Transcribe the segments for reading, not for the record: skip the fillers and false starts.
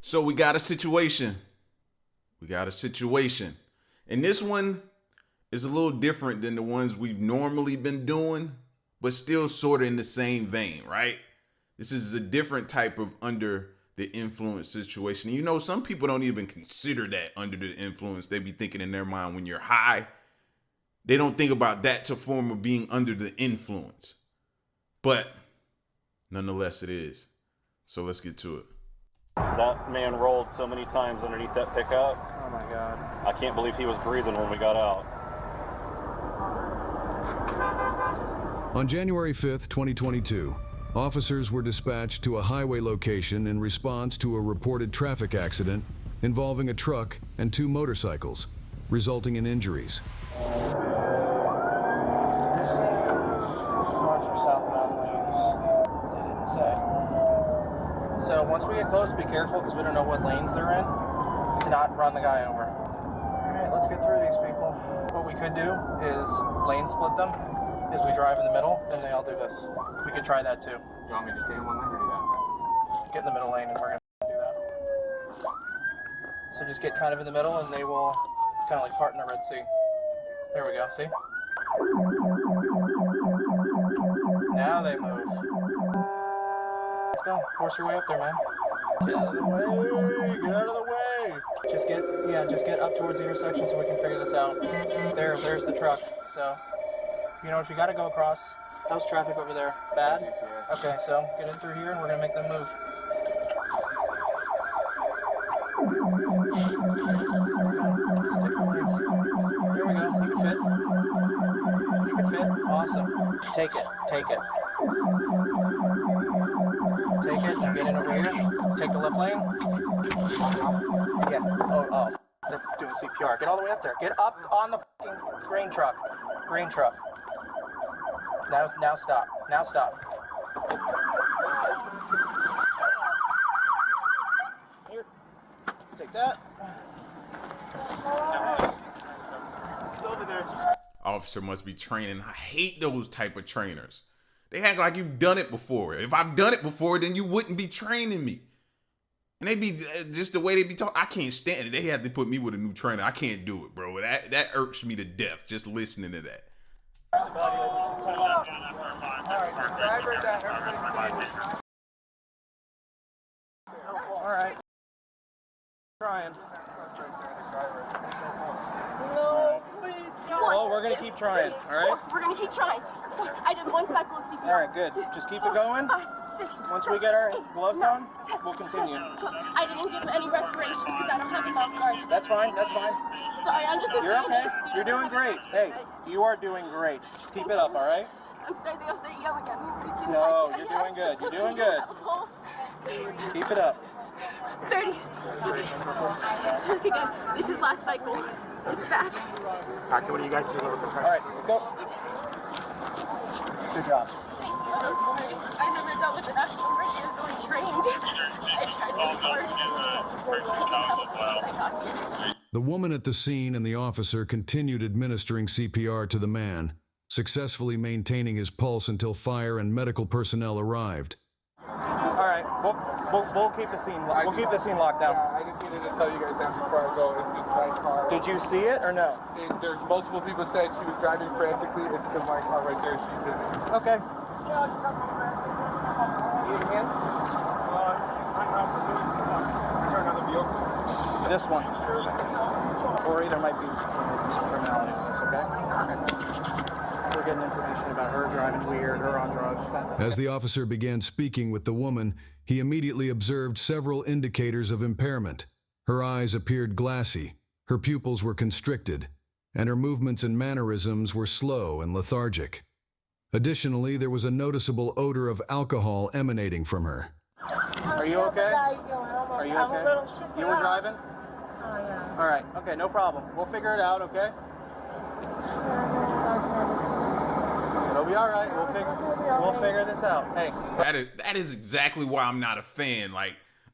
So we got a situation. And this one is a little different than the ones we've normally been doing, but still sort of in the same vein, right? This is a different type of under the influence situation. You know, some people don't even consider that under the influence. They be thinking in their mind when you're high, they don't think about that to form of being under the influence. But nonetheless, it is. So let's get to it. That man rolled so many times underneath that pickup. Oh my God. I can't believe he was breathing when we got out. On January 5th, 2022, officers were dispatched to a highway location in response to a reported traffic accident involving a truck and 2 motorcycles, resulting in injuries. North or southbound lanes. They didn't say. So once we get close, be careful because we don't know what lanes they're in. To not run the guy over. All right, let's get through these people. What we could do is lane split them. Is we drive in the middle, and they all do this. We could try that too. You want me to stay in one lane or do that? Get in the middle lane, and we're gonna do that. So just get kind of in the middle, and they will. It's kind of like parting the Red Sea. There we go. See? Now they move. Let's go. Force your way up there, man. Get out of the way. Get out of the way. Just get up towards the intersection so we can figure this out. There's the truck. So, you know, if you got to go across, how's traffic over there? Bad? Okay, so get in through here and we're going to make them move. Stick the legs. There we go. You can fit. You can fit. Awesome. Take it. Take it. Take it. Now get in over here. Take the left lane. Yeah. Oh. They're doing CPR. Get all the way up there. Get up on the fucking grain truck. Grain truck. Now stop. Now stop. Here. Take that. Officer must be training. I hate those type of trainers. They act like you've done it before. If I've done it before, then you wouldn't be training me. And they be just the way they be talking. I can't stand it. They have to put me with a new trainer. I can't do it, bro. That irks me to death just listening to that. All right. Trying. Well, we're gonna keep trying. All right. We're gonna keep trying. I did 1 cycle of CPR. All right, good. Just keep it going. 5, 6, Once 7, we get our 8, gloves 9, on, 10, we'll continue. 12. I didn't give him any respirations because I don't have him off guard. That's fine. That's fine. Sorry, I'm just a You're okay. student. You're doing great. Hey, you are doing great. Just keep it up, all right? I'm sorry they all start yelling at me. No, you're doing good. You're doing good. I have a pulse. Keep it up. 30. Okay, good. It's his last cycle. It's back. Alright, what do you guys do? All right, let's go. Good job. I'm sorry. I never dealt with an actual emergency. I was only trained. I tried really hard. The woman at the scene and the officer continued administering CPR to the man, successfully maintaining his pulse until fire and medical personnel arrived. All right, we'll keep the scene. We'll keep the scene locked down. I just needed to tell you guys that before I go. It's just my car. Did you see it or no? There's multiple people said she was driving frantically. It's the white car right there. She's in it. Okay. Need a hand? Is there another vehicle? This one. Or there might be some criminality with this, okay? We're getting information about her driving weird, her on drugs, something. As the officer began speaking with the woman, he immediately observed several indicators of impairment. Her eyes appeared glassy, her pupils were constricted, and her movements and mannerisms were slow and lethargic. Additionally, there was a noticeable odor of alcohol emanating from her. Are you okay? Are you okay? You were driving? Oh, yeah. All right. Okay, no problem. We'll figure it out, okay? It'll be all right. We'll figure this out. Hey. That is exactly why I'm not a fan,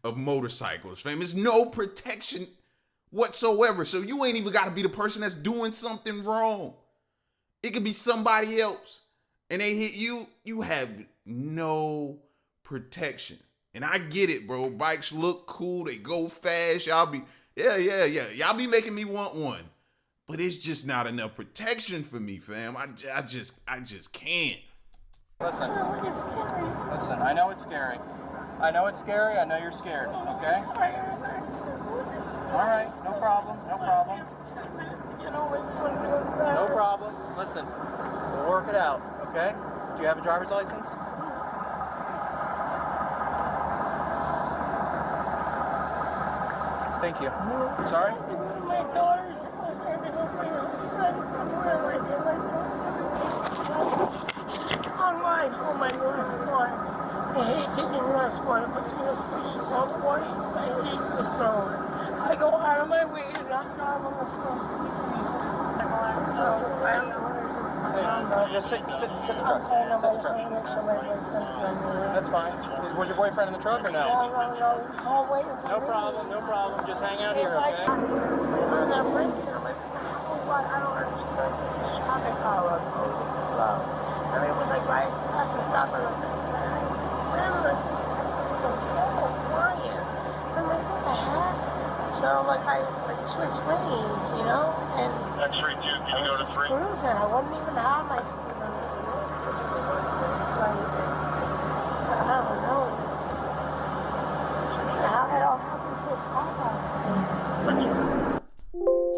of motorcycles, fam. There's no protection whatsoever. So you ain't even got to be the person that's doing something wrong. It could be somebody else, and they hit you. You have no protection. And I get it, bro. Bikes look cool. They go fast. Y'all be, yeah. Y'all be making me want one. But it's just not enough protection for me, fam. I just can't. Listen. No, it's scary. Listen, I know it's scary. I know it's scary. I know you're scared, okay? All right, no problem. No problem. Listen, we'll work it out, okay? Do you have a driver's license? Thank you. Sorry? My daughter's supposed to go bring her friends somewhere like on ride home, I noticed one. I hate taking rest one. It puts me to sleep all the mornings. I hate this road. I go out of my way to not drive on this road. I don't know what I do. Just sit in the truck. Sit in the truck. That's fine. Was your boyfriend in the truck or no? No. He's home waiting for me. No problem. Just hang out here, okay? On that brakes, and I'm like, what? I don't understand. This is traffic power. I mean, it was like right fast and stopping on this. And I was just slamming like this. Flying. I'm like, what the heck? So like I switched lanes, you know, and X-ray 2, can you go to 3? cruising. I wouldn't even have my speed limit. Just because I was like, I don't know. How did it all happen so fast?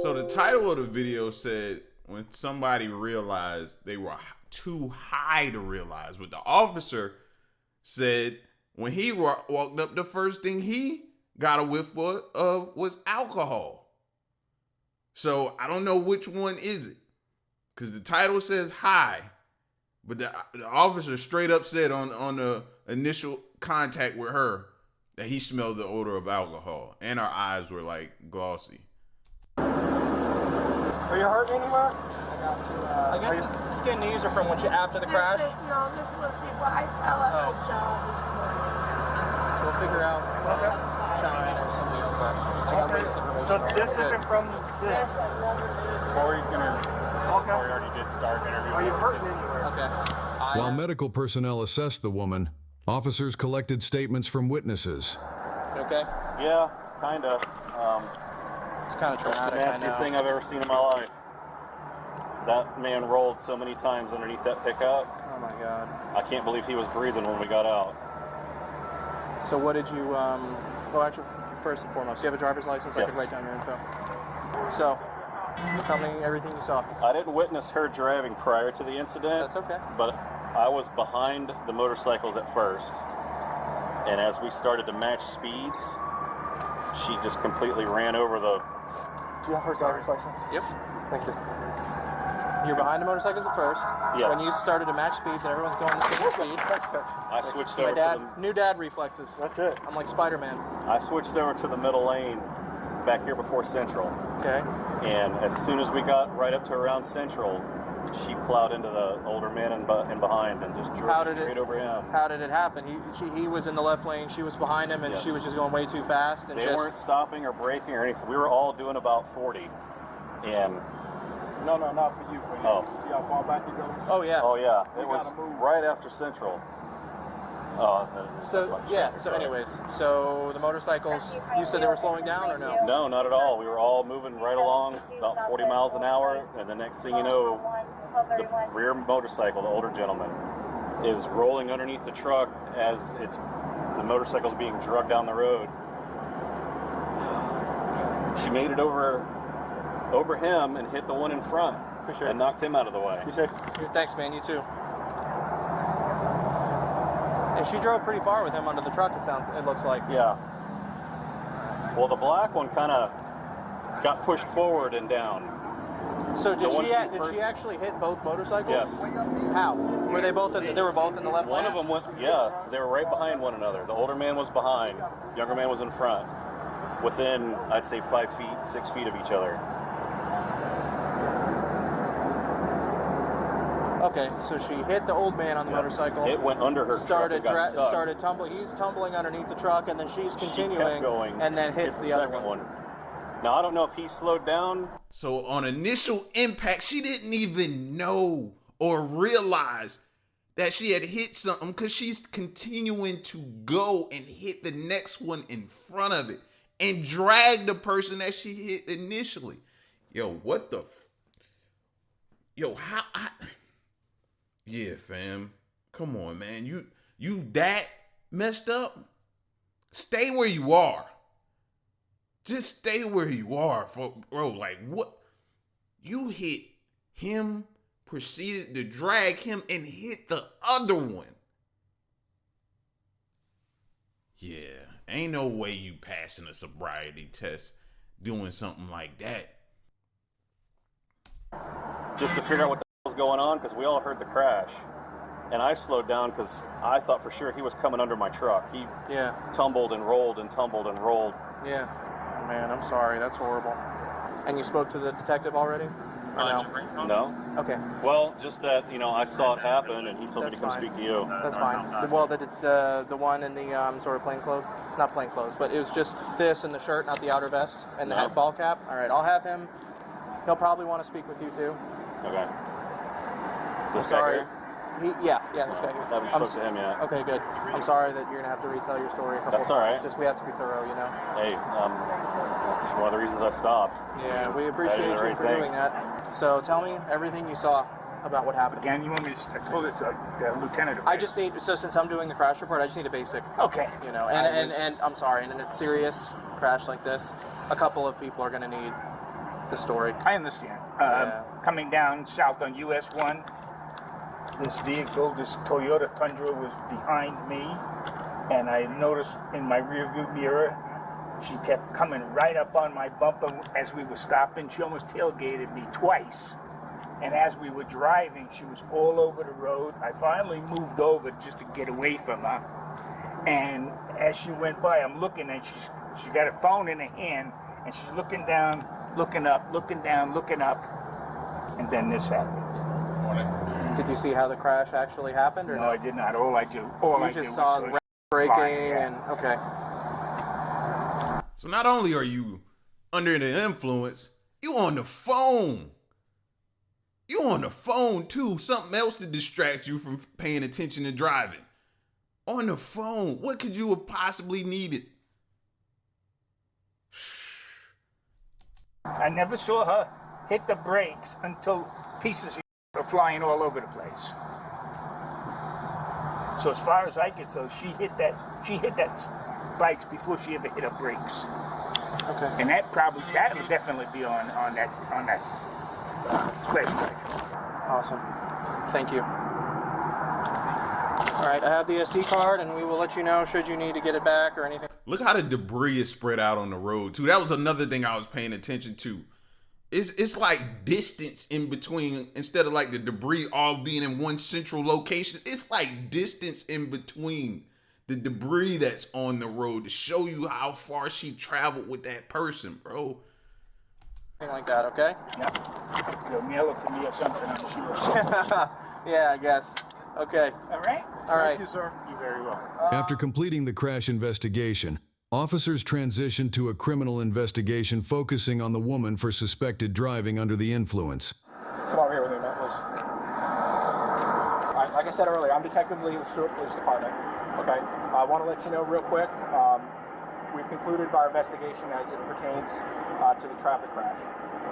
So the title of the video said when somebody realized they were too high to realize, but the officer said when he walked up, the first thing he got a whiff of was alcohol. So I don't know which one is it, because the title says high, but the officer straight up said on the initial contact with her that he smelled the odor of alcohol, and our eyes were like glossy. Are you hurt anywhere? I guess the skin knees are from after the crash. No, this was before I fell at my job this morning. We'll figure out Shine or something else. I got this information. So this isn't from this. Yes, I've never been. Corey's gonna. Corey already did start interviewing. Are you hurting anywhere? Okay. While medical personnel assessed the woman, officers collected statements from witnesses. Okay. Yeah, kinda. It's kind of traumatic. The nastiest thing I've ever seen in my life. That man rolled so many times underneath that pickup. Oh my God. I can't believe he was breathing when we got out. So what did you? Oh, actually, first and foremost, do you have a driver's license? I Yes. could write down your info. So, tell me everything you saw. I didn't witness her driving prior to the incident. That's okay. But I was behind the motorcycles at first. And as we started to match speeds, she just completely ran over the... Do you have her driver's license? Yep. Thank you. You're behind the motorcycles at first. Yes. When you started to match speeds and everyone's going the same speed. I switched My over dad, to new dad reflexes. That's it. I'm like Spider-Man. I switched over to the middle lane back here before Central. Okay. And as soon as we got right up to around Central, she plowed into the older man and behind and just drove straight over him. How did it happen? He was in the left lane, she was behind him, and Yes. she was just going way too fast. And They weren't stopping or braking or anything. We were all doing about 40. And No, not for you. For you. Oh. See how far back you go? Oh yeah. oh yeah, We it was gotta move. right after Central. So yeah. So anyways, so the motorcycles. You said they were slowing down or no? No, not at all. We were all moving right along about 40 miles an hour, and the next thing you know, the rear motorcycle, the older gentleman, is rolling underneath the truck as the motorcycle's being drugged down the road. She made it over him and hit the one in front and knocked him out of the way. You said Thanks, man. You too. And she drove pretty far with him under the truck. It looks like. Yeah. Well, the black one kind of got pushed forward and down. So did one she first- actually hit both motorcycles? Yes. How? Were they both? They were both in the left One lane. of them went, yeah, they were right behind one another. The older man was behind, younger man was in front, within, I'd say 5 feet, 6 feet of each other. Okay, so she hit the old man on the motorcycle. It went under her truck and got stuck. Started tumbling. He's tumbling underneath the truck, and then she's She continuing, kept going, and then hits hit the other second one. Now, I don't know if he slowed down. So on initial impact, she didn't even know or realize that she had hit something because she's continuing to go and hit the next one in front of it and drag the person that she hit initially. Yo, what the? Yo, how? Yeah, fam. Come on, man. You that messed up? Stay where you are. Just stay where you are, bro. Like, what? You hit him, proceeded to drag him, and hit the other one. Yeah, ain't no way you passing a sobriety test doing something like that. Just to figure out what the hell's going on, because we all heard the crash. And I slowed down because I thought for sure he was coming under my truck. He tumbled and rolled and tumbled and rolled. Yeah. Oh, man, I'm sorry. That's horrible. And you spoke to the detective already? Or no? No. Okay. Well, just that, I saw it happen, and he told me to come speak to you. That's fine. Well, the one in the sort of plainclothes, not plainclothes, but it was just this and the shirt, not the outer vest, and the head ball cap. All right, I'll have him. He'll probably want to speak with you too. Okay. This sorry. guy here? This guy here. I haven't spoken to him yet. Okay, good. I'm sorry that you're gonna have to retell your story a couple That's of times. all right. Just we have to be thorough, Hey, that's one of the reasons I stopped. Yeah, we appreciate you for doing that. So tell me everything you saw about what happened. Again, you want me to? I told it to Lieutenant. I just need, so since I'm doing the crash report, I just need a basic. Okay. And I'm sorry, and in a serious crash like this, a couple of people are gonna need the story. I understand. Coming down south on US 1, this vehicle, this Toyota Tundra, was behind me, and I noticed in my rearview mirror, she kept coming right up on my bumper as we were stopping. She almost tailgated me twice. And as we were driving, she was all over the road. I finally moved over just to get away from her. And as she went by, I'm looking, and she got a phone in her hand, and she's looking down, looking up, looking down, looking up. And then this happened. Did you see how the crash actually happened, or no? No, I did not. All I just saw the braking and okay. So not only are you under the influence, you on the phone. You on the phone too. Something else to distract you from paying attention to driving. On the phone. What could you have possibly needed? I never saw her hit the brakes until pieces of are flying all over the place. So as far as I can tell, she hit that bikes before she ever hit her brakes. Okay. And that would definitely be on that question. Awesome. Thank you. All right, I have the SD card, and we will let you know should you need to get it back or anything. Look how the debris is spread out on the road too. That was another thing I was paying attention to. It's like distance in between, instead of like the debris all being in one central location. It's like distance in between the debris that's on the road to show you how far she traveled with that person, bro. Something like that, okay? Yeah. You'll mail it to me or something, I'm sure. Yeah, I guess. Okay. All right? All right. Thank you, sir. You're very welcome. After completing the crash investigation, officers transitioned to a criminal investigation focusing on the woman for suspected driving under the influence. Come over here with me, Matt, please. All right, like I said earlier, I'm Detective Lee with Stewart Police Department. Okay, I want to let you know real quick, we've concluded our investigation as it pertains to the traffic crash.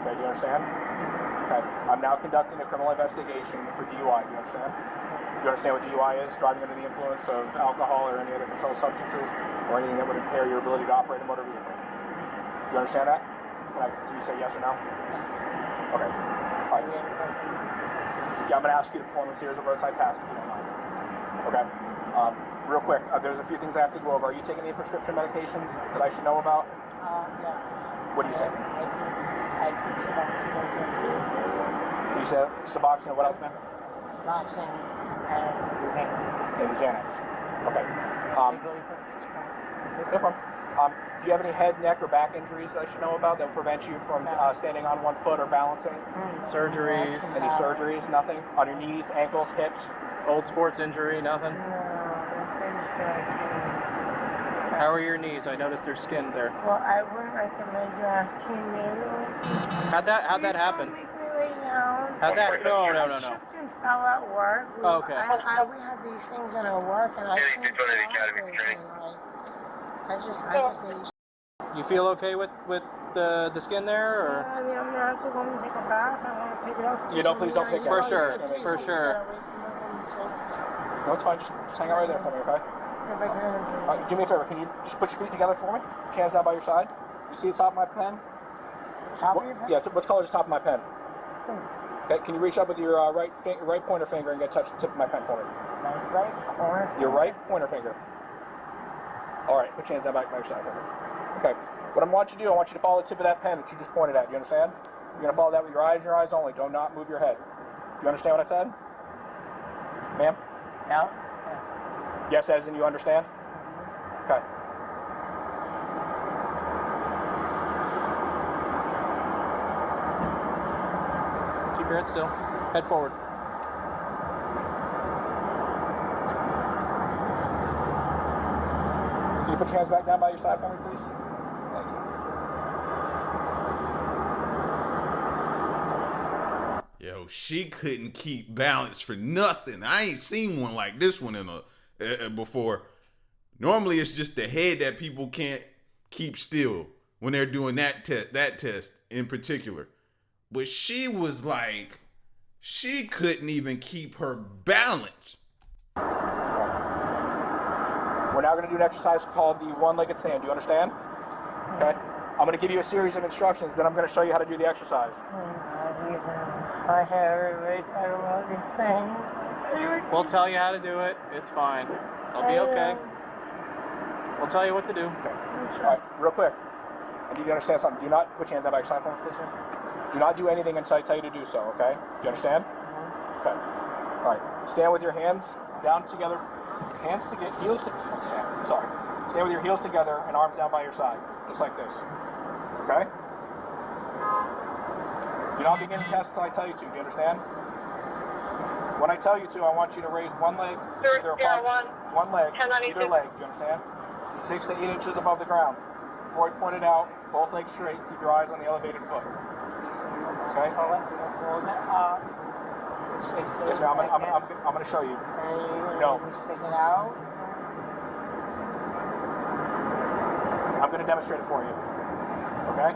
Okay, do you understand? Okay, I'm now conducting a criminal investigation for DUI, do you understand? Do you understand what DUI is? Driving under the influence of alcohol or any other controlled substances or anything that would impair your ability to operate a motor vehicle. Do you understand that? Can you say yes or no? Yes. Okay. All right. Yeah, I'm going to ask you to perform a series of roadside tasks if you don't mind. Okay. Real quick, there's a few things I have to go over. Are you taking any prescription medications that I should know about? Yeah. What do you take? I take Suboxone and Xanax. You said Suboxone, what else, man? Suboxone and Xanax. And Xanax. Okay. No problem. Do you have any head, neck, or back injuries that I should know about that will prevent you from standing on one foot or balancing? Surgeries. Any surgeries? Nothing? On your knees, ankles, hips? Old sports injury, nothing? No, I'm pretty sure I can. How are your knees? I noticed they're skinned there. Well, I wouldn't recommend you asking me. How'd that happen? Make me lay down down. How'd that? No. I tripped and fell at work. We have these things at our work, and I couldn't get off those, and I just ate. You feel okay with the skin there, or? Yeah, I mean, I'm gonna have to go home and take a bath. I want to pick it up. You don't, please don't pick it up. For sure, for sure. No, it's fine. Just hang out right there for me, okay? If I can. Do me a favor. Can you just put your feet together for me? Hands down by your side. You see the top of my pen? The top of your pen? Yeah. What color is the top of my pen? Okay. Can you reach up with your right pointer finger and touch the tip of my pen for me? My right corner finger? Your right pointer finger. All right. Put your hands down back by your side for me. Okay. What I want you to do, I want you to follow the tip of that pen that you just pointed at. Do you understand? You're going to follow that with your eyes only. Do not move your head. Do you understand what I said? Ma'am? No. Yes. Yes, as in you understand? Okay. Keep your head still. Head forward. Can you put your hands back down by your side for me, please? Thank you. Yo, she couldn't keep balance for nothing. I ain't seen one like this one in before. Normally, it's just the head that people can't keep still when they're doing that test in particular. But she was like, she couldn't even keep her balance. We're now going to do an exercise called the one-legged stand. Do you understand? Okay. I'm going to give you a series of instructions, then I'm going to show you how to do the exercise. I everybody talk about these things. We'll tell you how to do it. It's fine. I'll be okay. We'll tell you what to do. Okay. All right, real quick. I need you to understand something. Do not put your hands out by your side for me, please, sir. Do not do anything until I tell you to do so, okay? Do you understand? Okay. All right. Stand with your hands down together. Hands together, heels together. Sorry. Stand with your heels together and arms down by your side, just like this. Okay? Do not begin the test until I tell you to. Do you understand? When I tell you to, I want you to raise one leg, either one leg, either leg. Do you understand? 6 to 8 inches above the ground. Before I point it out, both legs straight. Keep your eyes on the elevated foot. Okay? Hold it up. Yes, ma'am. I'm going to show you. And No. you stick it out. I'm going to demonstrate it for you. Okay?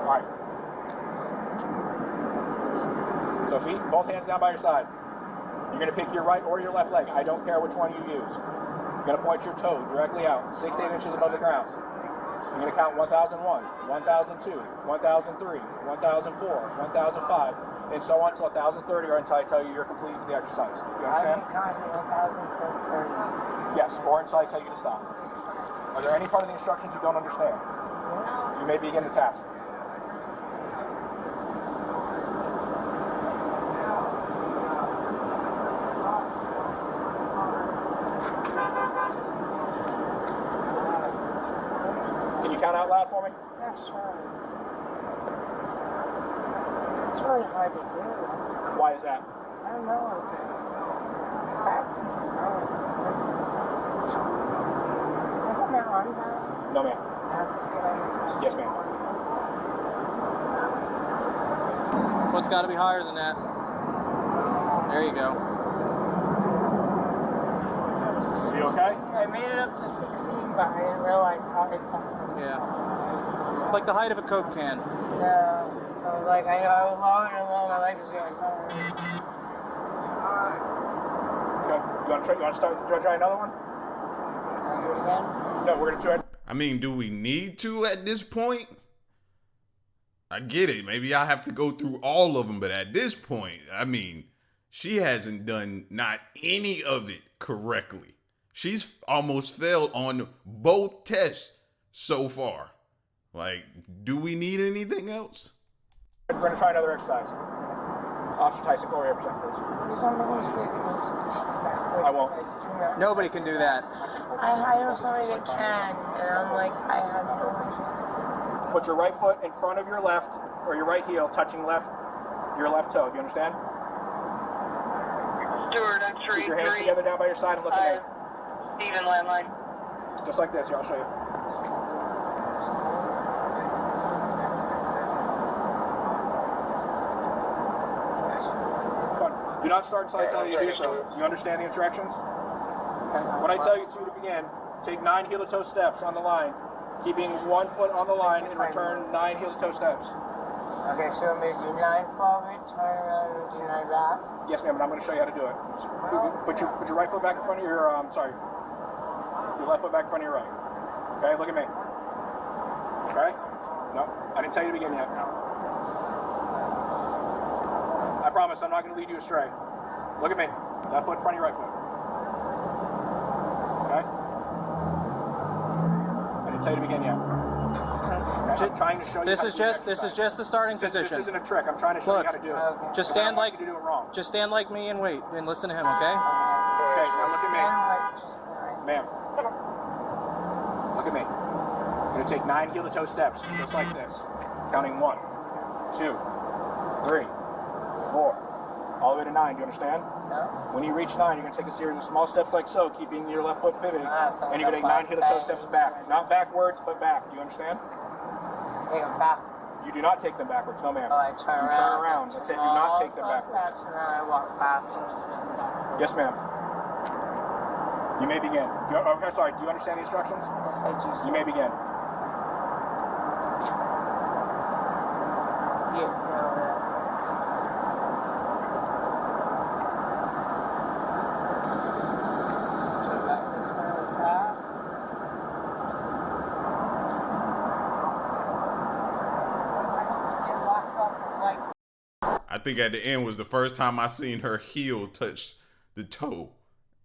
All right. So feet, both hands down by your side. You're going to pick your right or your left leg. I don't care which one you use. You're going to point your toe directly out, 6 to 8 inches above the ground. You're going to count 1001, 1002, 1003, 1004, 1005, and so on until 1030 or until I tell you you're complete with the exercise. You understand? I didn't count to 1,430. Yes, or until I tell you to stop. Are there any part of the instructions you don't understand? You may begin the task. Can you count out loud for me? Yeah, sure. It's really hard to do. Why is that? I don't know. It's practice. Can I put my arms out? No, ma'am. I have to say by myself. Yes, ma'am. Foot's got to be higher than that. There you go. You okay? I made it up to 16, but I didn't realize how it took. Yeah. Like the height of a Coke can. Yeah. I was like, I was lower and lower, my legs was getting tired. Okay. You want to try another one? Can I do it again? No, we're going to try. I mean, do we need to at this point? I get it. Maybe I have to go through all of them, but at this point, I mean, she hasn't done not any of it correctly. She's almost failed on both tests so far. Like, do we need anything else? We're going to try another exercise. Officer Tyson, go over here for a second, please. Please don't make me say this is backwards. I won't. Nobody can do that. I know somebody that can, and I'm like, I have no idea. Put your right foot in front of your left, or your right heel touching your left toe. Do you understand? Stewart, I'm Keep your hands together down by your side and look at me. Steven landline. Just like this. Here, I'll show you. Do not start until I tell you to do so. Do you understand the instructions? When I tell you to begin, take 9 heel-to-toe steps on the line, keeping 1 foot on the line and return 9 heel-to-toe steps. Okay, so I'm going to do 9 forward, turn around, and do 9 back. Yes, ma'am, and I'm going to show you how to do it. Put your right foot back in front of your, your left foot back in front of your right. Okay, look at me. Okay? No, I didn't tell you to begin yet. I promise I'm not going to lead you astray. Look at me. Left foot in front of your right foot. Okay? I didn't tell you to begin yet. Okay, I'm trying to show you. This is just the starting position. This isn't a trick. I'm trying to show you how to do it. Okay. Just stand like you to do it wrong. just stand like me and wait and listen to him, okay? Okay, now look at me. Just Ma'am. Look at me. You're going to take 9 heel-to-toe steps, just like this. Counting 1, 2, 3, 4, all the way to 9. Do you understand? No. When you reach 9, you're going to take a series of small steps like so, keeping your left foot pivoting. And you're going to take 9 heel-to-toe steps back. Not backwards, but back. Do you understand? Take them back. You do not take them backwards. No, ma'am. Oh, I turn You around. turn around. I said do not take them backwards. Steps, and then I walk backwards. Yes, ma'am. You may begin. Okay, sorry. Do you understand the instructions? Yes, I do. You may begin. I think at the end was the first time I seen her heel touch the toe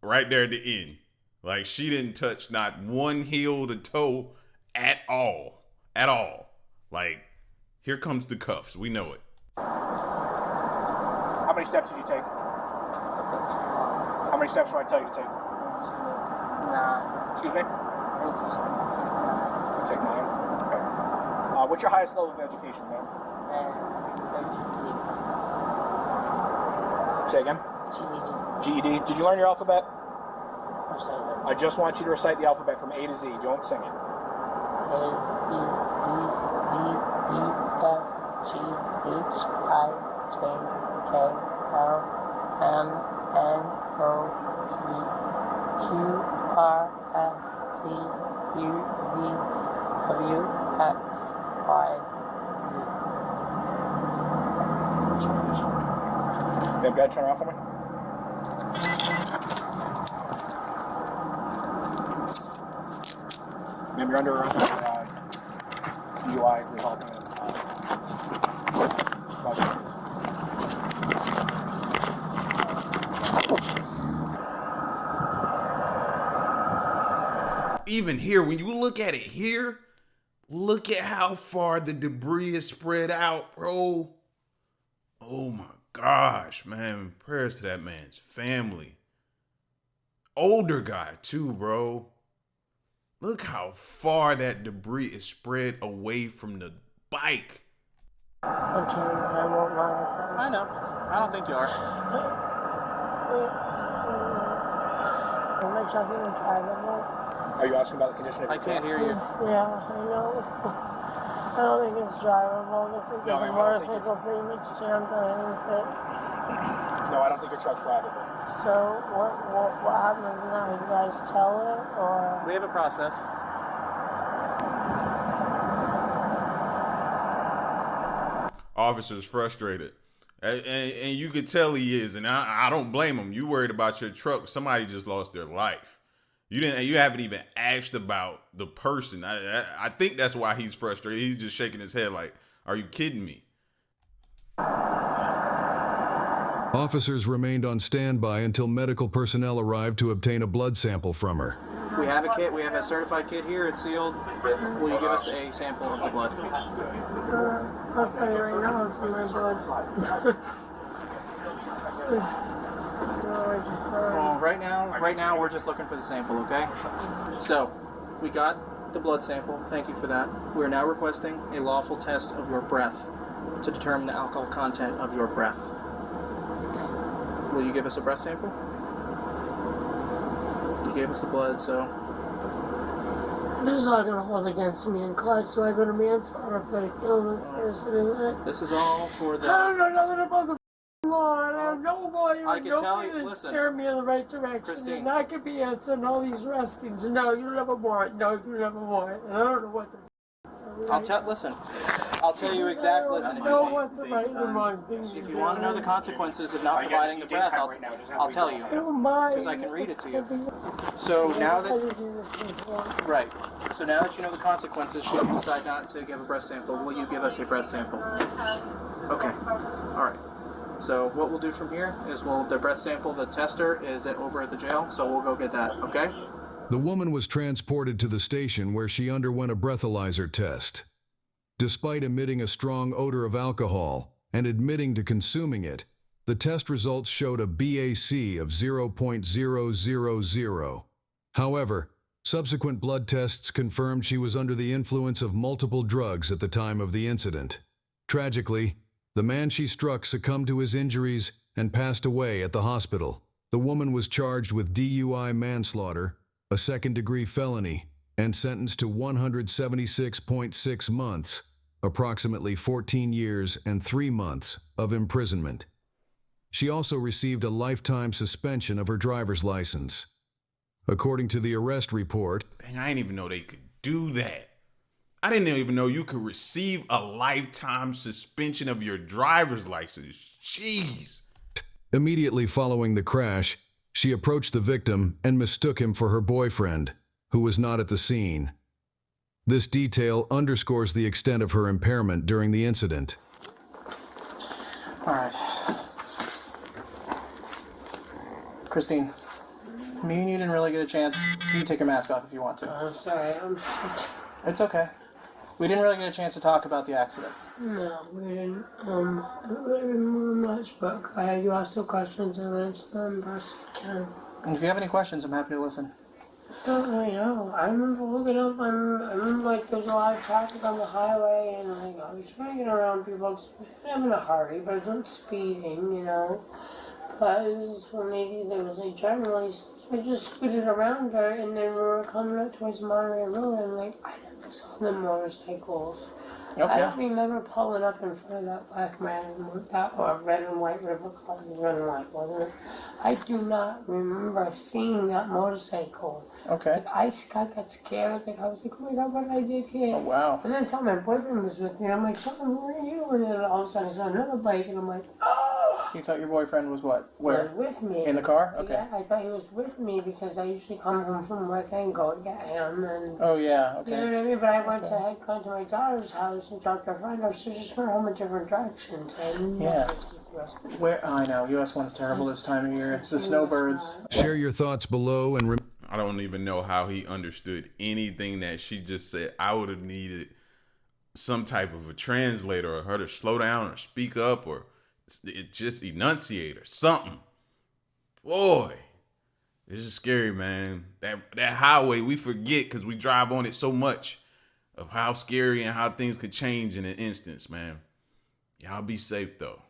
right there at the end. Like she didn't touch not one heel to toe at all. At all. Like, here comes the cuffs. We know it. How many steps did you take? How many steps do I tell you to take? 9. Excuse me? Take 9. Okay. What's your highest level of education, ma'am? Say again? GED. Did you learn your alphabet? I just want you to recite the alphabet from A to Z. Don't sing it. A, B, C, D, E, F, G, H, I, J, K, L, M, N, O, P, Q, R, S, T, U, V, W, X, Y, Z. Okay, go ahead, turn around for me. Ma'am, you're under DUI for helping. Even here, when you look at it here, look at how far the debris is spread out, bro. Oh my gosh, man. Prayers to that man's family. Older guy too, bro. Look how far that debris is spread away from the bike. Okay, I won't mind. I know. I don't think you are. Am I chucking the drivable? Are you asking about the condition of your I can't hear you. Yeah, I know. I don't think it's drivable. It looks like No, there's a motorcycle pretty much jammed underneath it. No, I don't think your truck's drivable. So what happens now? You guys tell it or? We have a process. Officer's frustrated. And you could tell he is. And I don't blame him. You worried about your truck. Somebody just lost their life. You haven't even asked about the person. I think that's why he's frustrated. He's just shaking his head like, are you kidding me? Officers remained on standby until medical personnel arrived to obtain a blood sample from her. We have a kit. We have a certified kit here. It's sealed. Will you give us a sample of the blood? I'll tell you right now, it's in my blood. Well, right now we're just looking for the sample, okay? So, we got the blood sample. Thank you for that. We're now requesting a lawful test of your breath to determine the alcohol content of your breath. Will you give us a breath sample? You gave us the blood, so... This is all going to hold against me in court, so I go to manslaughter if I kill the person, isn't it? This is all for the... I don't know nothing about the Lord, I have no volume. I can tell nobody you- to listen, steer me in the right direction. Christine. And I could be answering all these questions. No, you never want. No, you never want. And I don't know what the listen. I'll tell you exactly. Listen, I know what the right and the wrong things if are. you want to know the consequences of not providing the breath, I'll tell you. I don't mind. Because I can read it to you. So now that right, so now that you know the consequences, should you decide not to give a breath sample, will you give us a breath sample? Okay. All right. So what we'll do from here is the breath sample, the tester is over at the jail, so we'll go get that. Okay. The woman was transported to the station where she underwent a breathalyzer test. Despite emitting a strong odor of alcohol and admitting to consuming it, the test results showed a BAC of 0.000. However, subsequent blood tests confirmed she was under the influence of multiple drugs at the time of the incident. Tragically, the man she struck succumbed to his injuries and passed away at the hospital. The woman was charged with DUI manslaughter, a second-degree felony, and sentenced to 176.6 months, approximately 14 years and 3 months, of imprisonment. She also received a lifetime suspension of her driver's license. According to the arrest report, Dang, I didn't even know they could do that. I didn't even know you could receive a lifetime suspension of your driver's license. Jeez. immediately following the crash, she approached the victim and mistook him for her boyfriend, who was not at the scene. This detail underscores the extent of her impairment during the incident. All right. Christine, me and you didn't really get a chance. You can take your mask off if you want to. I'm sorry, I'm sick. It's okay. We didn't really get a chance to talk about the accident. No, we didn't. I don't remember much, but you asked the questions and answered them best I can. And if you have any questions, I'm happy to listen. I don't really know. I remember looking up, I remember like there's a lot of traffic on the highway, and like I was trying to get around people. I was kind of in a hurry, but I wasn't speeding, you know. But it was this one lady that was like driving really, we just scooted around her, and then we were coming up towards Monterey Road, and like I never saw the motorcycles. Okay. I don't remember pulling up in front of that black man with that or red and white river car, red and white, wasn't it? I do not remember seeing that motorcycle. Okay. Like I got scared. Like I was like, oh my god, what did I do here? Oh, wow. And then I thought my boyfriend was with me. I'm like, Sean, where are you? And then all of a sudden I saw another bike, and I'm like, oh. You thought your boyfriend was what? Where? With me. In the car? Okay. Yeah, I thought he was with me because I usually come home from work and go and get him. And Oh, yeah. Okay. you know what I mean? But I went to head gone to my daughter's house and dropped her friend off, so just went home in different directions. And Yeah. Where? Oh, I know. US 1's terrible this time of year. It's the snowbirds. Share your thoughts below and I don't even know how he understood anything that she just said. I would have needed some type of a translator or her to slow down or speak up or it just enunciate or something. Boy, this is scary, man. That highway, we forget because we drive on it so much of how scary and how things could change in an instance, man. Y'all be safe, though.